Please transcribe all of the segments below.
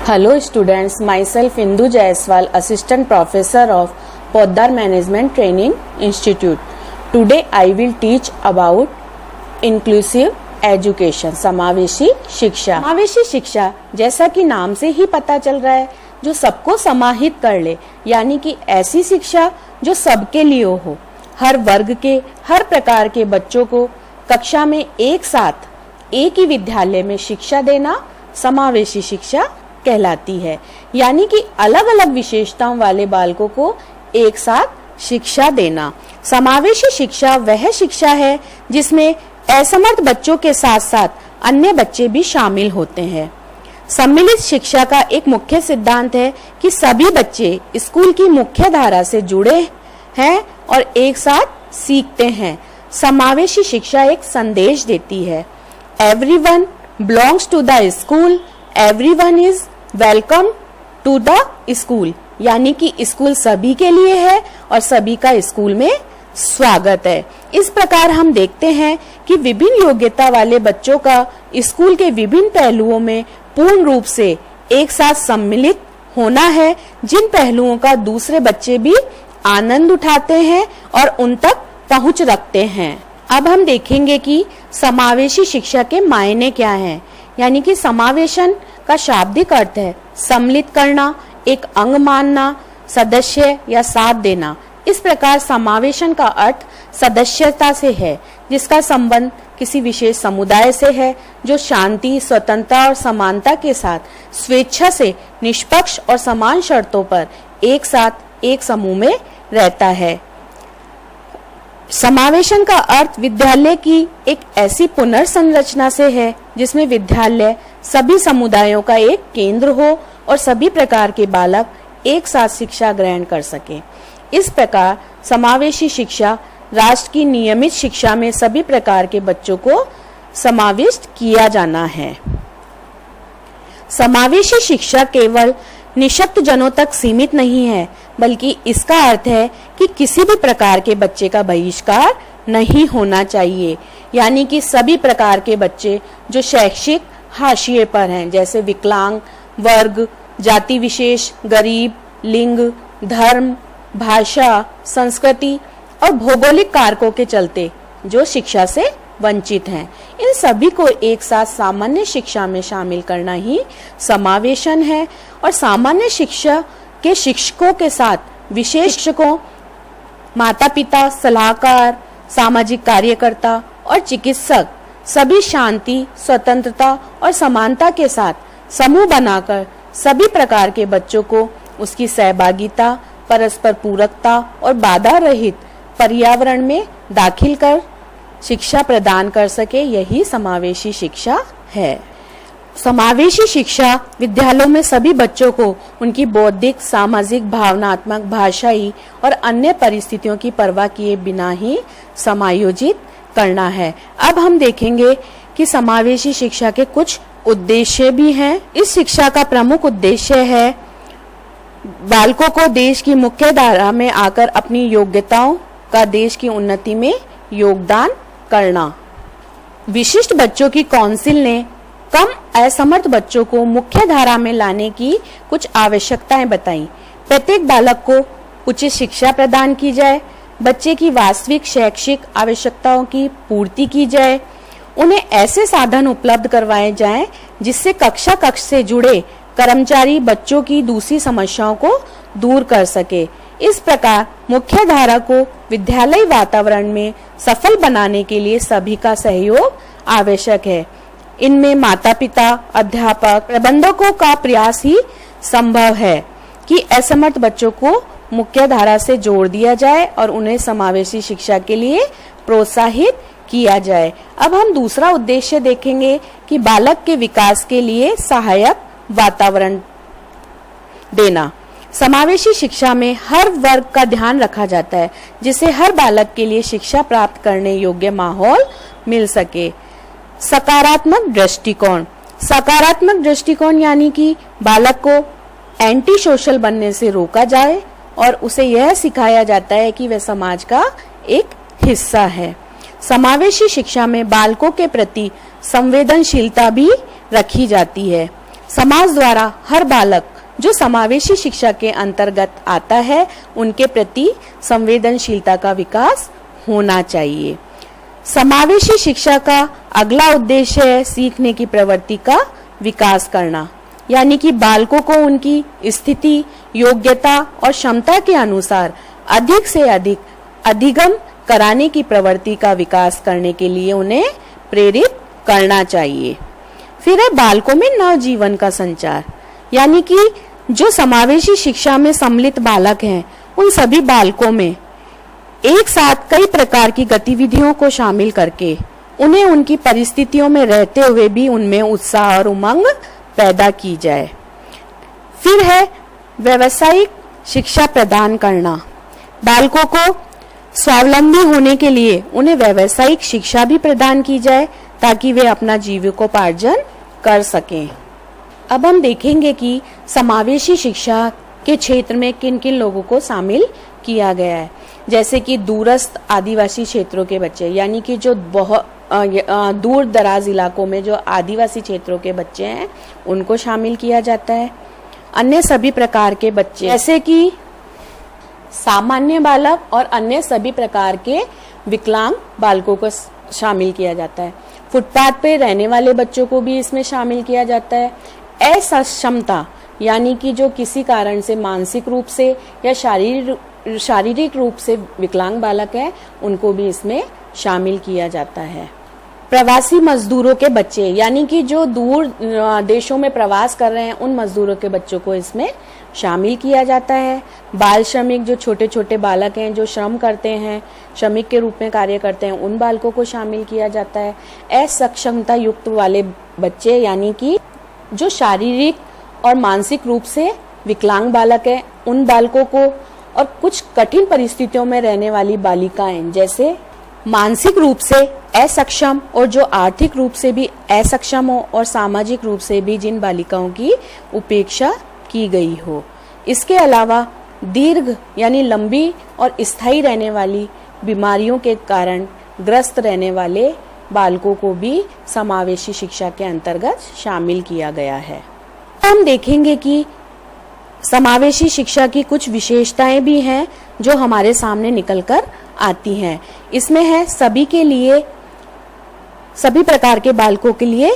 Hello students, myself Indu Jaiswal, Assistant Professor of Poddar Management Training Institute. Today I will teach about Inclusive Education, समावेशी शिक्षा। समावेशी शिक्षा जैसा कि नाम से ही पता चल रहा है, जो सबको समाहित कर ले, यानी कि ऐसी शिक्षा जो सबके लिए हो। हर वर्ग के, हर प्रकार के बच्चों को कक्षा में एक साथ एक ही विद्यालय में शिक्षा देना समावेशी शिक्षा कहलाती है। यानी कि अलग अलग विशेषताओं वाले बालकों को एक साथ शिक्षा देना। समावेशी शिक्षा वह शिक्षा है जिसमें असमर्थ बच्चों के साथ साथ अन्य बच्चे भी शामिल होते हैं। सम्मिलित शिक्षा का एक मुख्य सिद्धांत है कि सभी बच्चे स्कूल की मुख्य धारा से जुड़े हैं और एक साथ सीखते हैं। समावेशी शिक्षा एक संदेश देती है, everyone belongs to the school, everyone is welcome to the school, यानी कि स्कूल सभी के लिए है और सभी का स्कूल में स्वागत है। इस प्रकार हम देखते हैं कि विभिन्न योग्यता वाले बच्चों का स्कूल के विभिन्न पहलुओं में पूर्ण रूप से एक साथ सम्मिलित होना है, जिन पहलुओं का दूसरे बच्चे भी आनंद उठाते हैं और उन तक पहुंच रखते हैं। अब हम देखेंगे कि समावेशी शिक्षा के मायने क्या हैं। यानी कि समावेशन का शाब्दिक अर्थ है सम्मिलित करना, एक अंग मानना, सदस्य या साथ देना। इस प्रकार समावेशन का अर्थ सदस्यता से है, जिसका संबंध किसी विशेष समुदाय से है, जो शांति, स्वतंत्रता और समानता के साथ स्वेच्छा से निष्पक्ष और समान शर्तों पर एक साथ एक समूह में रहता है। समावेशन का अर्थ विद्यालय की एक ऐसी पुनर्संरचना से है जिसमें विद्यालय सभी समुदायों का एक केंद्र हो और सभी प्रकार के बालक एक साथ शिक्षा ग्रहण कर सके। इस प्रकार समावेशी शिक्षा राष्ट्र की नियमित शिक्षा में सभी प्रकार के बच्चों को समाविष्ट किया जाना है। समावेशी शिक्षा केवल निःशक्त जनों तक सीमित नहीं है, बल्कि इसका अर्थ है कि किसी भी प्रकार के बच्चे का बहिष्कार नहीं होना चाहिए। यानी कि सभी प्रकार के बच्चे जो शैक्षिक हाशिए पर हैं, जैसे विकलांग, वर्ग, जाति विशेष, गरीब, लिंग, धर्म, भाषा, संस्कृति और भौगोलिक कारकों के चलते जो शिक्षा से वंचित हैं, इन सभी को एक साथ सामान्य शिक्षा में शामिल करना ही समावेशन है। और सामान्य शिक्षा के शिक्षकों के साथ विशेष शिक्षकों, माता पिता, सलाहकार, सामाजिक कार्यकर्ता और चिकित्सक सभी शांति, स्वतंत्रता और समानता के साथ समूह बनाकर सभी प्रकार के बच्चों को उसकी सहभागिता, परस्पर पूरकता और बाधा रहित पर्यावरण में दाखिल कर शिक्षा प्रदान कर सके, यही समावेशी शिक्षा है। समावेशी शिक्षा विद्यालयों में सभी बच्चों को उनकी बौद्धिक, सामाजिक, भावनात्मक, भाषाई और अन्य परिस्थितियों की परवाह किए बिना ही समायोजित करना है। अब हम देखेंगे कि समावेशी शिक्षा के कुछ उद्देश्य भी हैं। इस शिक्षा का प्रमुख उद्देश्य है बालकों को देश की मुख्य धारा में आकर अपनी योग्यताओं का देश की उन्नति में योगदान करना। विशिष्ट बच्चों की काउंसिल ने कम असमर्थ बच्चों को मुख्य धारा में लाने की कुछ आवश्यकताएं बताई। प्रत्येक बालक को उचित शिक्षा प्रदान की जाए, बच्चे की वास्तविक शैक्षिक आवश्यकताओं की पूर्ति की जाए, उन्हें ऐसे साधन उपलब्ध करवाए जाएं जिससे कक्षा कक्ष से जुड़े कर्मचारी बच्चों की दूसरी समस्याओं को दूर कर सके। इस प्रकार मुख्य धारा को विद्यालय वातावरण में सफल बनाने के लिए सभी का सहयोग आवश्यक है। इनमें माता पिता, अध्यापक, प्रबंधकों का प्रयास ही संभव है कि असमर्थ बच्चों को मुख्य धारा से जोड़ दिया जाए और उन्हें समावेशी शिक्षा के लिए प्रोत्साहित किया जाए। अब हम दूसरा उद्देश्य देखेंगे कि बालक के विकास के लिए सहायक वातावरण देना। समावेशी शिक्षा में हर वर्ग का ध्यान रखा जाता है, जिससे हर बालक के लिए शिक्षा प्राप्त करने योग्य माहौल मिल सके। सकारात्मक दृष्टिकोण। सकारात्मक दृष्टिकोण यानी कि बालक को एंटी सोशल बनने से रोका जाए और उसे यह सिखाया जाता है कि वह समाज का एक हिस्सा है। समावेशी शिक्षा में बालकों के प्रति संवेदनशीलता भी रखी जाती है। समाज द्वारा हर बालक जो समावेशी शिक्षा के अंतर्गत आता है उनके प्रति संवेदनशीलता का विकास होना चाहिए। समावेशी शिक्षा का अगला उद्देश्य है सीखने की प्रवृत्ति का विकास करना, यानी कि बालकों को उनकी स्थिति, योग्यता और क्षमता के अनुसार अधिक से अधिक अधिगम कराने की प्रवृत्ति का विकास करने के लिए उन्हें प्रेरित करना चाहिए। फिर है बालकों में नवजीवन का संचार, यानी कि जो समावेशी शिक्षा में सम्मिलित बालक हैं उन सभी बालकों में एक साथ कई प्रकार की गतिविधियों को शामिल करके उन्हें उनकी परिस्थितियों में रहते हुए भी उनमें उत्साह और उमंग पैदा की जाए। फिर है व्यावसायिक शिक्षा प्रदान करना। बालकों को स्वावलंबी होने के लिए उन्हें व्यावसायिक शिक्षा भी प्रदान की जाए ताकि वे अपना जीविकोपार्जन कर सकें। अब हम देखेंगे कि समावेशी शिक्षा के क्षेत्र में किन किन लोगों को शामिल किया गया है। जैसे कि दूरस्थ आदिवासी क्षेत्रों के बच्चे, यानी कि जो बहुत दूर दराज इलाकों में जो आदिवासी क्षेत्रों के बच्चे हैं उनको शामिल किया जाता है। अन्य सभी प्रकार के बच्चे जैसे कि सामान्य बालक और अन्य सभी प्रकार के विकलांग बालकों को शामिल किया जाता है। फुटपाथ पे रहने वाले बच्चों को भी इसमें शामिल किया जाता है। असक्षमता, यानी कि जो किसी कारण से मानसिक रूप से या शारीरिक रूप से विकलांग बालक है उनको भी इसमें शामिल किया जाता है। प्रवासी मजदूरों के बच्चे, यानी कि जो दूर देशों में प्रवास कर रहे हैं उन मजदूरों के बच्चों को इसमें शामिल किया जाता है। बाल श्रमिक, जो छोटे छोटे बालक हैं जो श्रम करते हैं, श्रमिक के रूप में कार्य करते हैं, उन बालकों को शामिल किया जाता है। असक्षमता युक्त वाले बच्चे, यानी कि जो शारीरिक और मानसिक रूप से विकलांग बालक है उन बालकों को, और कुछ कठिन परिस्थितियों में रहने वाली बालिकाएं जैसे मानसिक रूप से असक्षम और जो आर्थिक रूप से भी असक्षम हो और सामाजिक रूप से भी जिन बालिकाओं की उपेक्षा की गई हो। इसके अलावा दीर्घ यानी लंबी और स्थायी रहने वाली बीमारियों के कारण ग्रस्त रहने वाले बालकों को भी समावेशी शिक्षा के अंतर्गत शामिल किया गया है। हम देखेंगे कि समावेशी शिक्षा की कुछ विशेषताएं भी हैं जो हमारे सामने निकलकर आती हैं। इसमें है सभी के लिए, सभी प्रकार के बालकों के लिए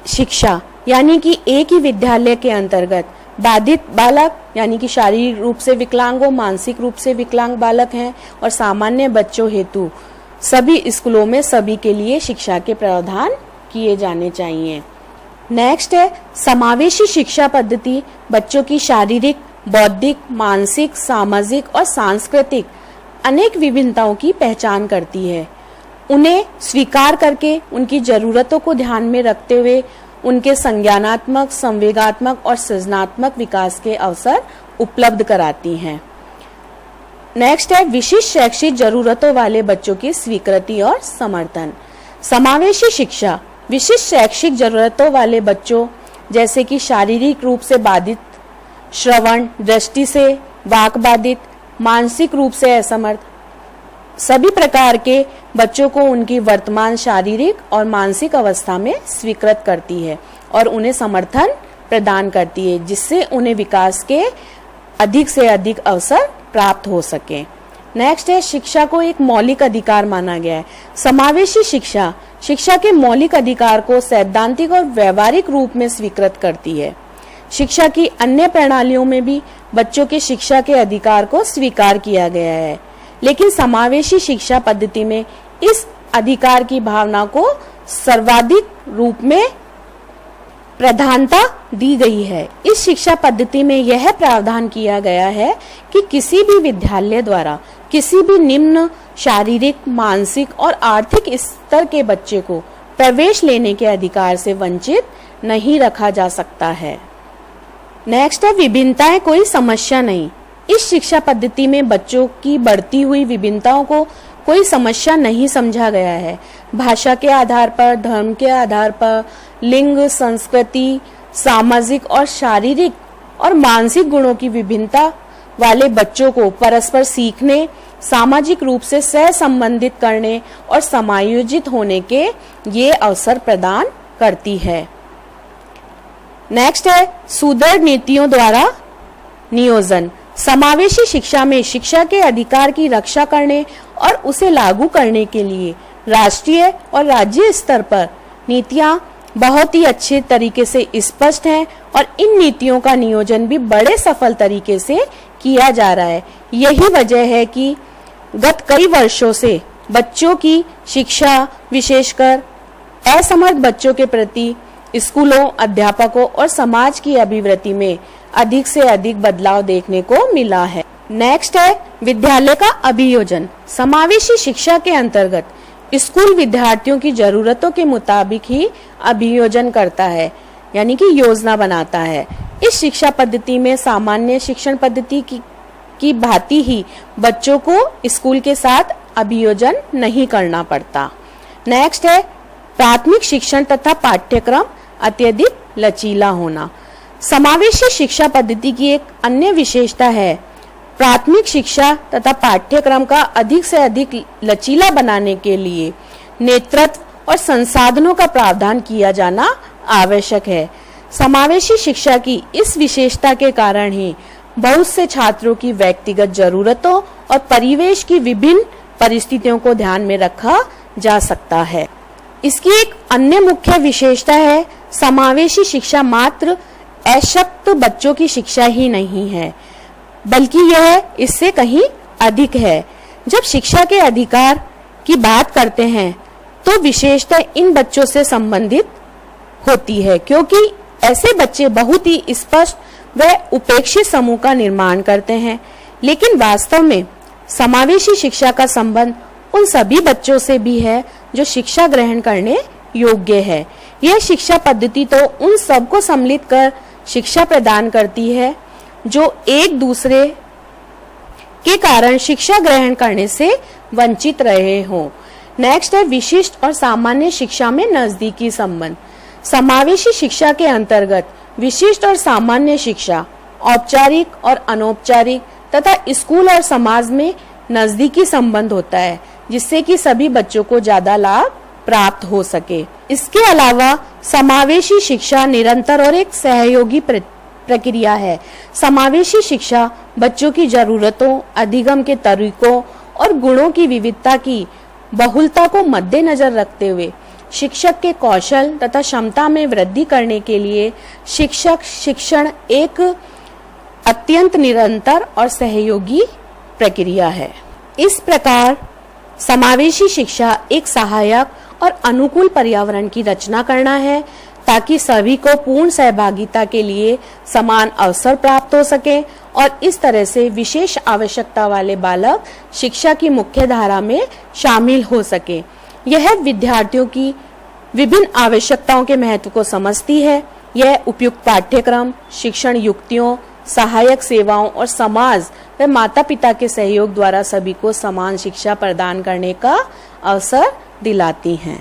शिक्षा, यानी कि एक ही विद्यालय के अंतर्गत बाधित बालक, यानी कि शारीरिक रूप से विकलांग हो, मानसिक रूप से विकलांग बालक हैं और सामान्य बच्चों हेतु सभी स्कूलों में सभी के लिए शिक्षा के प्रावधान किए जाने चाहिए। नेक्स्ट है समावेशी शिक्षा पद्धति बच्चों की शारीरिक, बौद्धिक, मानसिक, सामाजिक और सांस्कृतिक अनेक विभिन्नताओं की पहचान करती है। उन्हें स्वीकार करके उनकी जरूरतों को ध्यान में रखते हुए उनके संज्ञानात्मक, संवेगात्मक और सृजनात्मक विकास के अवसर उपलब्ध कराती हैं। नेक्स्ट है विशिष्ट शैक्षिक जरूरतों वाले बच्चों की स्वीकृति और समर्थन। समावेशी शिक्षा विशिष्ट शैक्षिक जरूरतों वाले बच्चों जैसे कि शारीरिक रूप से बाधित, श्रवण दृष्टि से वाक बाधित, मानसिक रूप से असमर्थ सभी प्रकार के बच्चों को उनकी वर्तमान शारीरिक और मानसिक अवस्था में स्वीकृत करती है और उन्हें समर्थन प्रदान करती है, जिससे उन्हें विकास के अधिक से अधिक अवसर प्राप्त हो सके। नेक्स्ट है शिक्षा को एक मौलिक अधिकार माना गया है। समावेशी शिक्षा शिक्षा के मौलिक अधिकार को सैद्धांतिक और व्यवहारिक रूप में स्वीकृत करती है। शिक्षा की अन्य प्रणालियों में भी बच्चों के शिक्षा के अधिकार को स्वीकार किया गया है, लेकिन समावेशी शिक्षा पद्धति में इस अधिकार की भावना को सर्वाधिक रूप में प्रधानता दी गई है। इस शिक्षा पद्धति में यह प्रावधान किया गया है कि किसी भी विद्यालय द्वारा किसी भी निम्न शारीरिक, मानसिक और आर्थिक स्तर के बच्चे को प्रवेश लेने के अधिकार से वंचित नहीं रखा जा सकता है। नेक्स्ट है विभिन्नताएं कोई समस्या नहीं। इस शिक्षा पद्धति में बच्चों की बढ़ती हुई विभिन्नताओं को कोई समस्या नहीं समझा गया है। भाषा के आधार पर, धर्म के आधार पर, लिंग, संस्कृति, सामाजिक और शारीरिक और मानसिक गुणों की विभिन्नता वाले बच्चों को परस्पर सीखने, सामाजिक रूप से सह संबंधित करने और समायोजित होने के ये अवसर प्रदान करती है। नेक्स्ट है सुदृढ़ नीतियों द्वारा नियोजन। समावेशी शिक्षा में शिक्षा के अधिकार की रक्षा करने और उसे लागू करने के लिए राष्ट्रीय और राज्य स्तर पर नीतियां बहुत ही अच्छे तरीके से स्पष्ट हैं और इन नीतियों का नियोजन भी बड़े सफल तरीके से किया जा रहा है। यही वजह है कि गत कई वर्षों से बच्चों की शिक्षा, विशेषकर असमर्थ बच्चों के प्रति स्कूलों, अध्यापकों और समाज की अभिवृद्धि में अधिक से अधिक बदलाव देखने को मिला है। नेक्स्ट है विद्यालय का अभियोजन। समावेशी शिक्षा के अंतर्गत स्कूल विद्यार्थियों की जरूरतों के मुताबिक ही अभियोजन करता है, यानी कि योजना बनाता है। इस शिक्षा पद्धति में सामान्य शिक्षण पद्धति की भांति ही बच्चों को स्कूल के साथ अभियोजन नहीं करना पड़ता। नेक्स्ट है प्राथमिक शिक्षण तथा पाठ्यक्रम अत्यधिक लचीला होना। समावेशी शिक्षा पद्धति की एक अन्य विशेषता है प्राथमिक शिक्षा तथा पाठ्यक्रम का अधिक से अधिक लचीला बनाने के लिए नेतृत्व और संसाधनों का प्रावधान किया जाना आवश्यक है। समावेशी शिक्षा की इस विशेषता के कारण ही बहुत से छात्रों की व्यक्तिगत जरूरतों और परिवेश की विभिन्न परिस्थितियों को ध्यान में रखा जा सकता है। इसकी एक अन्य मुख्य विशेषता है समावेशी शिक्षा मात्र अशक्त बच्चों की शिक्षा ही नहीं है, बल्कि यह इससे कहीं अधिक है। जब शिक्षा के अधिकार की बात करते हैं तो विशेषता इन बच्चों से संबंधित होती है, क्योंकि ऐसे बच्चे बहुत ही स्पष्ट व उपेक्षित समूह का निर्माण करते हैं। लेकिन वास्तव में समावेशी शिक्षा का संबंध उन सभी बच्चों से भी है जो शिक्षा ग्रहण करने योग्य है। यह शिक्षा पद्धति तो उन सबको सम्मिलित कर शिक्षा प्रदान करती है जो एक दूसरे के कारण शिक्षा ग्रहण करने से वंचित रहे हों। नेक्स्ट है विशिष्ट और सामान्य शिक्षा में नजदीकी संबंध। समावेशी शिक्षा के अंतर्गत विशिष्ट और सामान्य शिक्षा औपचारिक और अनौपचारिक तथा स्कूल और समाज में नजदीकी संबंध होता है, जिससे कि सभी बच्चों को ज्यादा लाभ प्राप्त हो सके। इसके अलावा समावेशी शिक्षा निरंतर और एक सहयोगी प्रक्रिया है। समावेशी शिक्षा बच्चों की जरूरतों, अधिगम के तरीकों और गुणों की विविधता की बहुलता को मद्देनजर रखते हुए शिक्षक के कौशल तथा क्षमता में वृद्धि करने के लिए शिक्षक शिक्षण एक अत्यंत निरंतर और सहयोगी प्रक्रिया है। इस प्रकार समावेशी शिक्षा एक सहायक और अनुकूल पर्यावरण की रचना करना है ताकि सभी को पूर्ण सहभागिता के लिए समान अवसर प्राप्त हो सके और इस तरह से विशेष आवश्यकता वाले बालक शिक्षा की मुख्य धारा में शामिल हो सके। यह विद्यार्थियों की विभिन्न आवश्यकताओं के महत्व को समझती है। यह उपयुक्त पाठ्यक्रम, शिक्षण युक्तियों, सहायक सेवाओं और समाज व माता पिता के सहयोग द्वारा सभी को समान शिक्षा प्रदान करने का अवसर दिलाती हैं।